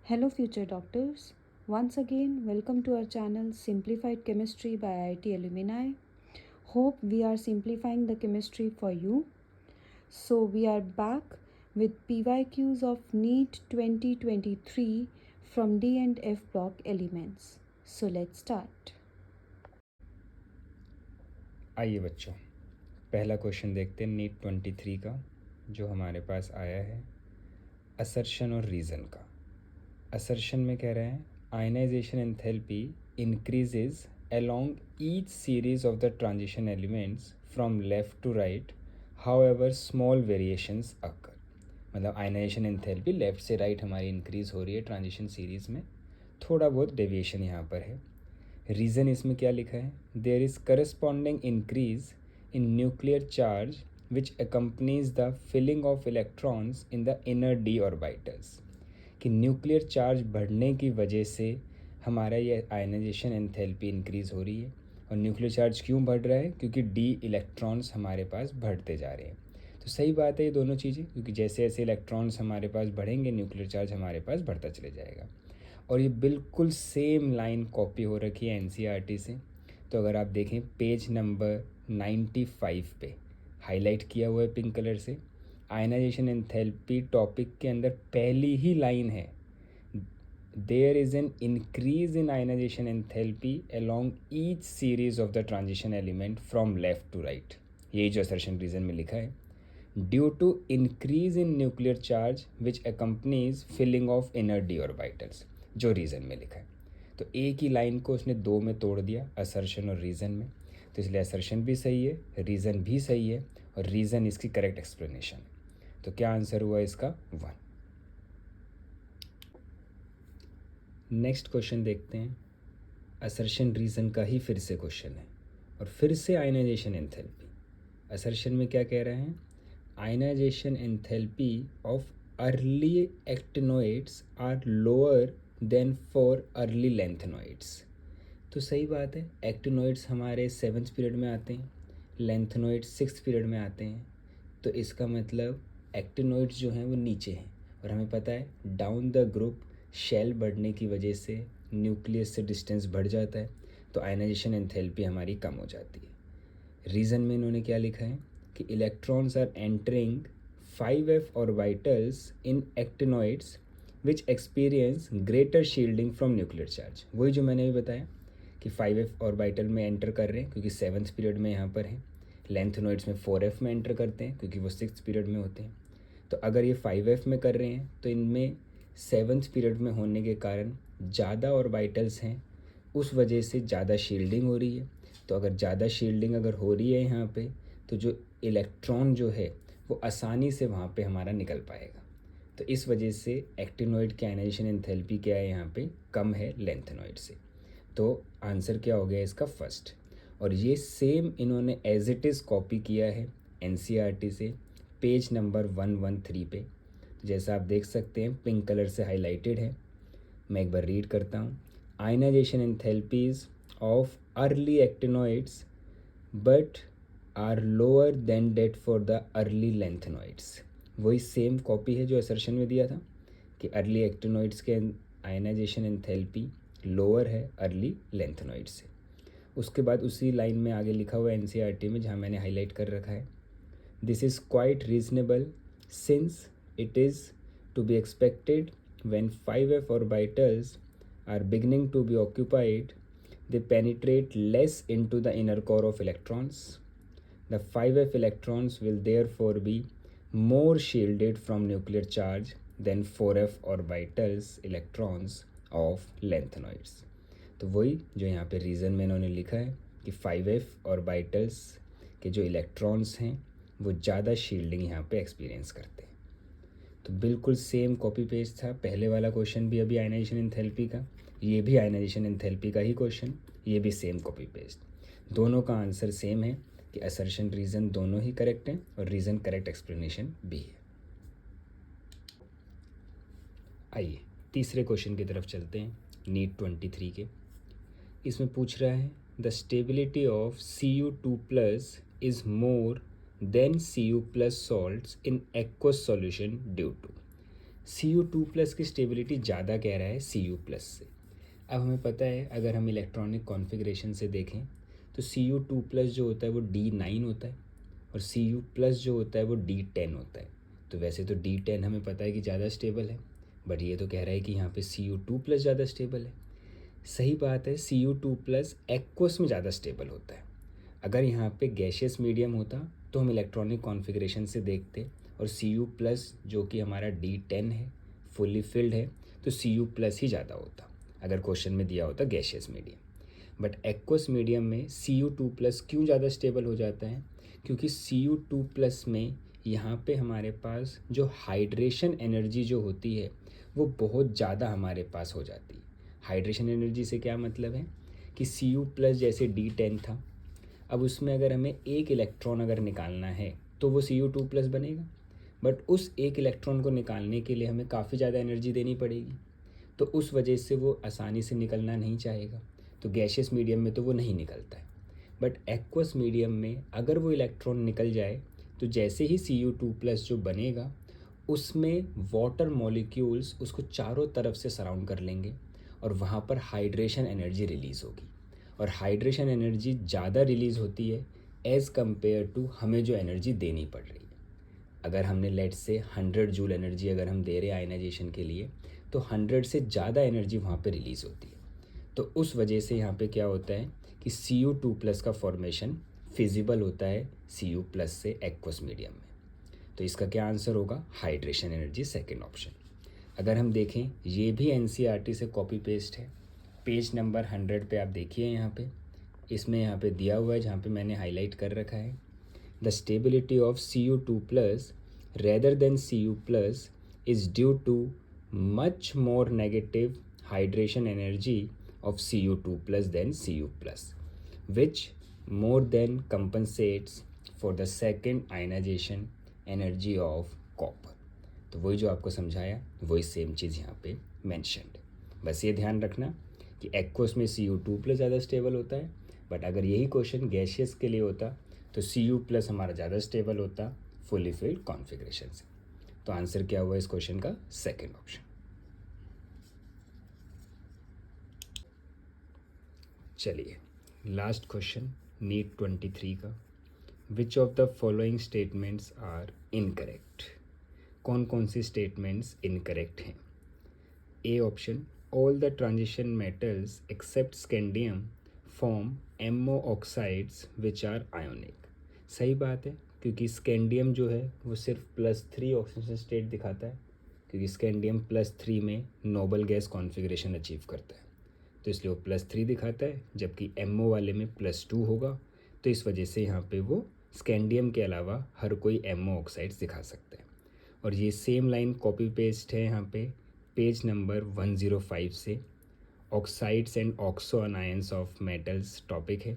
Hello, future doctors. Once again, welcome to our channel Simplified Chemistry by IIT Alumni. Hope we are simplifying the chemistry for you. So, we are back with PYQs of NEET 2023 from D and F block elements. So, let's start. आइए बच्चों, पहला question देखते हैं NEET 23 का जो हमारे पास आया है असर्शन और रीज़न का। असर्शन में कह रहे हैं ionization enthalpy increases along each series of the transition elements from left to right however small variations occur. मतलब आयनाइजेशन एंथैल्पी लेफ़्ट से राइट हमारी इंक्रीज़ हो रही है ट्रांजिशन सीरीज़ में, थोड़ा बहुत डेविएशन यहाँ पर है। रीज़न इसमें क्या लिखा है, there is corresponding increase in nuclear charge which accompanies the filling of electrons in the inner d orbitals. कि न्यूक्लियर चार्ज बढ़ने की वजह से हमारा ये आयनाइजेशन एंथैल्पी इंक्रीज़ हो रही है। और न्यूक्लियर चार्ज क्यों बढ़ रहा है, क्योंकि डी इलेक्ट्रॉन्स हमारे पास बढ़ते जा रहे हैं। तो सही बात है ये दोनों चीज़ें, क्योंकि जैसे जैसे इलेक्ट्रॉन्स हमारे पास बढ़ेंगे न्यूक्लियर चार्ज हमारे पास बढ़ता चले जाएगा। और ये बिल्कुल सेम लाइन कॉपी हो रखी है एनसीईआरटी से। तो अगर आप देखें पेज नंबर 95 पे हाईलाइट किया हुआ है पिंक कलर से, आयनाइजेशन एंथैल्पी टॉपिक के अंदर पहली ही लाइन है, there is an increase in ionization enthalpy along each series of the transition element from left to right. यही जो असर्शन रीजन में लिखा है, due to increase in nuclear charge which accompanies filling of inner d orbitals, जो reason में लिखा है। तो एक ही लाइन को उसने दो में तोड़ दिया, असर्शन और रीज़न में। तो इसलिए असर्शन भी सही है, रीज़न भी सही है, और रीज़न इसकी करेक्ट एक्सप्लेनेशन है। तो क्या आंसर हुआ इसका 1। नेक्स्ट क्वेश्चन देखते हैं, असर्शन रीज़न का ही फिर से क्वेश्चन है और फिर से आयनाइजेशन एंथैल्पी। असर्शन में क्या कह रहे हैं, ionization enthalpy of early actinoids are lower than for early lanthanoids. तो सही बात है, एक्टिनोइड्स हमारे 7th पीरियड में आते हैं, लेंथेनोइड्स 6th पीरियड में आते हैं। तो इसका मतलब एक्टिनोइड्स जो हैं वो नीचे हैं, और हमें पता है डाउन द ग्रुप शेल बढ़ने की वजह से न्यूक्लियस से डिस्टेंस बढ़ जाता है, तो आयनाइजेशन एंथैल्पी हमारी कम हो जाती है। रीज़न में इन्होंने क्या लिखा है कि electrons are entering 5f orbitals in actinoids which experience greater shielding from nuclear charge. वही जो मैंने भी बताया कि 5f ऑर्बिटल में एंटर कर रहे हैं क्योंकि 7th पीरियड में यहाँ पर है, लेंथेनोइड्स में 4f में एंटर करते हैं क्योंकि वो 6th पीरियड में होते हैं। तो अगर ये 5f में कर रहे हैं तो इनमें 7th पीरियड में होने के कारण ज़्यादा ऑर्बिटल्स हैं, उस वजह से ज़्यादा शील्डिंग हो रही है। तो अगर ज़्यादा शील्डिंग अगर हो रही है यहाँ पे, तो जो इलेक्ट्रॉन जो है वो आसानी से वहाँ पे हमारा निकल पाएगा। तो इस वजह से एक्टिनोइड की आयनाइजेशन एंथैल्पी क्या है यहाँ पे, कम है लेंथेनोइड से। तो आंसर क्या हो गया इसका फर्स्ट। और ये सेम इन्होंने एज इट इज़ कॉपी किया है एनसीईआरटी से पेज नंबर 113 पे। तो जैसा आप देख सकते हैं पिंक कलर से हाईलाइटेड है, मैं एक बार रीड करता हूँ। Ionization enthalpies of early actinoids but are lower than that for the early lanthanoids. वही सेम कॉपी है जो असर्शन में दिया था कि अर्ली एक्टिनोइड्स के आयनाइजेशन एंथैल्पी लोअर है अर्ली लेंथेनोइड से। उसके बाद उसी लाइन में आगे लिखा हुआ है एनसीईआरटी में, जहाँ मैंने हाईलाइट कर रखा है, this is quite reasonable since it is to be expected when 5f orbitals are beginning to be occupied, they penetrate less into the inner core of electrons. The 5f electrons will therefore be more shielded from nuclear charge than 4f orbitals electrons of lanthanoids. तो वही जो यहाँ पे reason में इन्होंने लिखा है कि 5f ऑर्बिटल्स के जो इलेक्ट्रॉन्स हैं वो ज़्यादा शील्डिंग यहाँ पे एक्सपीरियंस करते हैं। तो बिल्कुल सेम कॉपी पेस्ट था, पहले वाला क्वेश्चन भी अभी आयनाइजेशन एंथैल्पी का, ये भी आयनाइजेशन एंथैल्पी का ही क्वेश्चन, ये भी सेम कॉपी पेस्ट। दोनों का आंसर सेम है कि असर्शन रीज़न दोनों ही करेक्ट हैं और रीज़न करेक्ट एक्सप्लेनेशन भी है। आइए तीसरे क्वेश्चन की तरफ चलते हैं नीट 23 के। इसमें पूछ रहा है the stability of Cu2+ is more than Cu+ salts in aqueous solution due to. Cu2+ की स्टेबिलिटी ज़्यादा कह रहा है Cu+ से। अब हमें पता है अगर हम इलेक्ट्रॉनिक कॉन्फ़िगरेशन से देखें तो Cu2+ जो होता है वो D9 होता है और Cu+ जो होता है वो D10 होता है। तो वैसे तो D10 हमें पता है कि ज़्यादा स्टेबल है, बट ये तो कह रहा है कि यहाँ पे Cu2+ ज़्यादा स्टेबल है। सही बात है, Cu2+ एक्वस में ज़्यादा स्टेबल होता है। अगर यहाँ पे गैशियस मीडियम होता तो हम इलेक्ट्रॉनिक कॉन्फ़िगरेशन से देखते और Cu+ जो कि हमारा D10 है, फुल्ली फिल्ड है, तो Cu+ ही ज़्यादा होता अगर क्वेश्चन में दिया होता gaseous medium. But aqueous medium में Cu2+ क्यों ज़्यादा स्टेबल हो जाता है? क्योंकि Cu2+ में यहाँ पे हमारे पास जो हाइड्रेशन एनर्जी जो होती है वो बहुत ज़्यादा हमारे पास हो जाती है। हाइड्रेशन एनर्जी से क्या मतलब है कि Cu+ जैसे D10 था, अब उसमें अगर हमें एक इलेक्ट्रॉन अगर निकालना है तो वो Cu2+ बनेगा, बट उस एक इलेक्ट्रॉन को निकालने के लिए हमें काफ़ी ज़्यादा एनर्जी देनी पड़ेगी, तो उस वजह से वो आसानी से निकलना नहीं चाहेगा। तो गैशियस मीडियम में तो वो नहीं निकलता है, बट एक्वस मीडियम में अगर वो इलेक्ट्रॉन निकल जाए तो जैसे ही Cu2+ जो बनेगा उसमें वाटर मॉलिक्यूल्स उसको चारों तरफ से सराउंड कर लेंगे और वहाँ पर हाइड्रेशन एनर्जी रिलीज़ होगी। और हाइड्रेशन एनर्जी ज़्यादा रिलीज़ होती है एज़ कम्पेयर टू हमें जो एनर्जी देनी पड़ रही है। अगर हमने लेट से 100 जूल एनर्जी अगर हम दे रहे हैं आयनाइजेशन के लिए, तो 100 से ज़्यादा एनर्जी वहाँ पे रिलीज़ होती है। तो उस वजह से यहाँ पे क्या होता है कि Cu2+ का फॉर्मेशन फिजिबल होता है Cu+ से एक्वस मीडियम में। तो इसका क्या आंसर होगा? Hydration energy, second option. अगर हम देखें, ये भी NCERT से कॉपी पेस्ट है। पेज नंबर 100 पे आप देखिए, यहाँ पे इसमें यहाँ पे दिया हुआ है जहाँ पे मैंने हाईलाइट कर रखा है, the stability of Cu2+ rather than Cu+ is due to much more negative hydration energy of Cu2+ than Cu+, which more than compensates for the second ionization energy of copper। तो वही जो आपको समझाया वही same चीज़ यहाँ पे mentioned. बस ये ध्यान रखना कि एक्वस में Cu2+ ज़्यादा स्टेबल होता है, बट अगर यही क्वेश्चन गैशियस के लिए होता तो Cu+ हमारा ज़्यादा स्टेबल होता फुली फिल्ड कॉन्फ़िगरेशन से। तो आंसर क्या हुआ इस क्वेश्चन का? Second option. चलिए लास्ट क्वेश्चन नीट 23 का, which of the following statements are incorrect? कौन कौन सी स्टेटमेंट्स इनकरेक्ट हैं? A option, all the transition metals except scandium form MO oxides which are ionic. सही बात है, क्योंकि स्कैंडियम जो है वो सिर्फ +3 ऑक्सीजन स्टेट दिखाता है, क्योंकि स्कैंडियम +3 में नोबल गैस कॉन्फ़िगरेशन अचीव करता है, तो इसलिए वो +3 दिखाता है, जबकि MO वाले में +2 होगा। तो इस वजह से यहाँ पे वो स्कैंडियम के अलावा हर कोई MO ऑक्साइड्स दिखा सकता है। और ये सेम लाइन कॉपी पेस्ट है यहाँ पे पेज नंबर 105 से, oxides and oxo anions of metals topic है,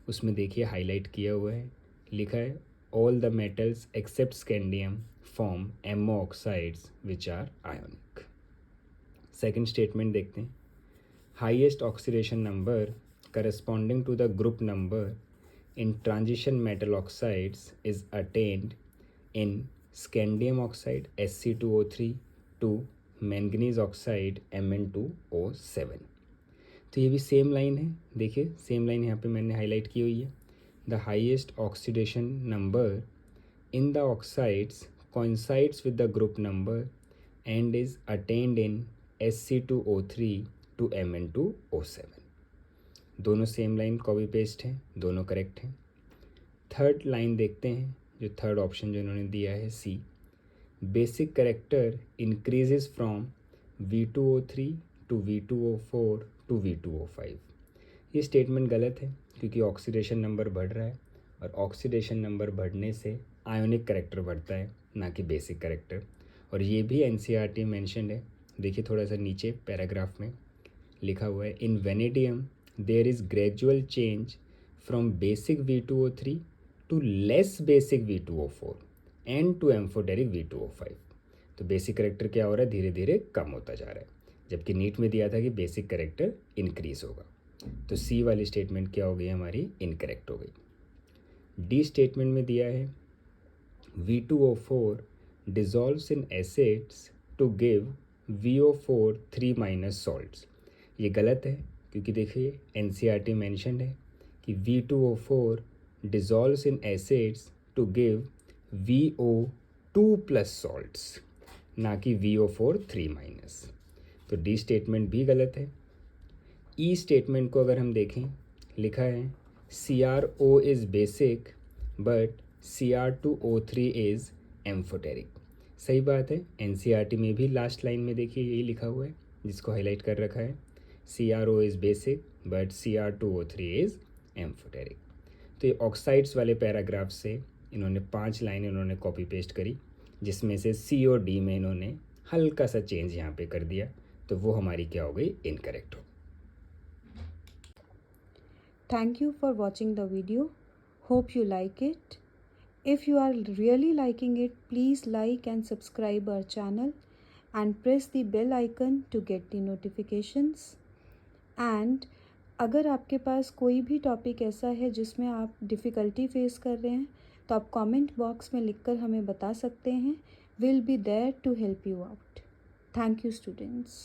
उसमें देखिए हाईलाइट किया हुआ है, लिखा है all the metals except scandium form MO oxides which are ionic. Second statement देखते हैं, highest oxidation number corresponding to the group number in transition metal oxides is attained in scandium oxide Sc2O3 to manganese oxide Mn2O7। तो ये भी same line है, देखिए same line यहाँ पे मैंने हाईलाइट की हुई है, the highest oxidation number in the oxides coincides with the group number and is attained in Sc2O3 to Mn2O7। दोनों सेम लाइन कॉपी पेस्ट हैं, दोनों करेक्ट हैं। थर्ड लाइन देखते हैं, जो थर्ड ऑप्शन जो इन्होंने दिया है C, basic character increases from V2O3 to V2O4 to V2O5। ये स्टेटमेंट गलत है, क्योंकि ऑक्सीडेशन नंबर बढ़ रहा है और ऑक्सीडेशन नंबर बढ़ने से आयोनिक करेक्टर बढ़ता है, ना कि बेसिक करेक्टर। और ये भी NCERT मेंशन्ड है, देखिए थोड़ा सा नीचे पैराग्राफ में लिखा हुआ है, इन vanadium there is gradual change from basic V2O3 to less basic V2O4 and to amphoteric V2O5। तो बेसिक करेक्टर क्या हो रहा है? धीरे धीरे कम होता जा रहा है, जबकि नीट में दिया था कि बेसिक करेक्टर इंक्रीज होगा। तो सी वाली स्टेटमेंट क्या हो गई हमारी? इनकरेक्ट हो गई। डी स्टेटमेंट में दिया है V2O4 dissolves in acids to give VO4 3 minus salts. ये गलत है क्योंकि देखिए NCERT मेंशन्ड है कि V2O4 dissolves in acids to give VO2 plus salts, ना कि VO4 3 माइनस। तो डी स्टेटमेंट भी गलत है। ई स्टेटमेंट को अगर हम देखें, लिखा है CrO is basic but Cr2O3 is amphoteric. सही बात है, NCERT में भी लास्ट लाइन में देखिए यही लिखा हुआ है जिसको हाईलाइट कर रखा है, CrO is basic but Cr2O3 is amphoteric. तो ये ऑक्साइड्स वाले पैराग्राफ से इन्होंने 5 लाइन इन्होंने कॉपी पेस्ट करी, जिसमें से C और D में इन्होंने हल्का सा चेंज यहाँ पे कर दिया, तो वो हमारी क्या हो गई, इनकरेक्ट हो। Thank you for watching the video. Hope you like it. If you are really liking it, please like and subscribe our channel and press the bell icon to get the notifications. And अगर आपके पास कोई भी topic ऐसा है जिसमें आप difficulty face कर रहे हैं तो आप कमेंट बॉक्स में लिखकर हमें बता सकते हैं. We'll be there to help you out. Thank you, students.